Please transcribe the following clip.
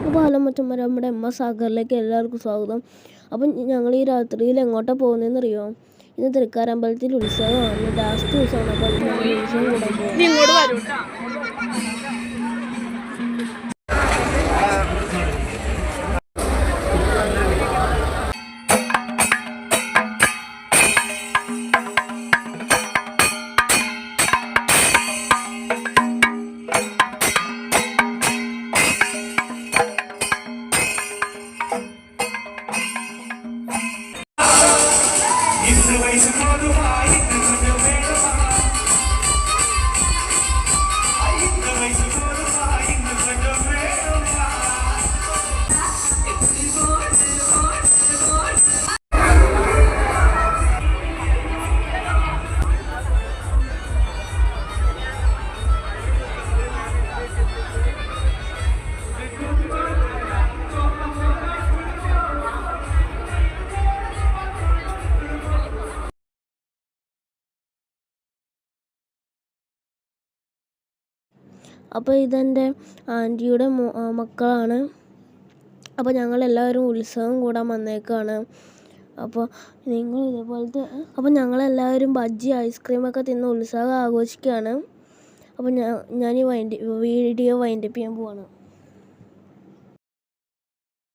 അപ്പോൾ ഹലോ മച്ചന്മാരെ, നമ്മുടെ സാഗറിലേക്ക് എല്ലാവർക്കും സ്വാഗതം. അപ്പം ഞങ്ങൾ ഈ രാത്രിയിൽ എങ്ങോട്ടാണ് പോകുന്നതെന്ന് അറിയോ? ഇന്ന് തൃക്കാരമ്പലത്തിൽ ഉത്സവമാണ്, ലാസ്റ്റ് ദിവസമാണ്. അപ്പോൾ ഞങ്ങൾ ഉത്സവം കൂടാൻ പോകും. അപ്പോൾ ഇതെൻ്റെ ആൻറ്റിയുടെ മക്കളാണ്. അപ്പോൾ ഞങ്ങളെല്ലാവരും ഉത്സവം കൂടാൻ വന്നേക്കാണ്. അപ്പോൾ നിങ്ങൾ ഇതേപോലത്തെ ഞങ്ങളെല്ലാവരും ബജ്ജി ഐസ്ക്രീമൊക്കെ തിന്ന് ഉത്സവം ആഘോഷിക്കുകയാണ്. അപ്പോൾ ഞാൻ ഈ വീഡിയോ വൈൻഡപ്പ് ചെയ്യാൻ പോവാണ്.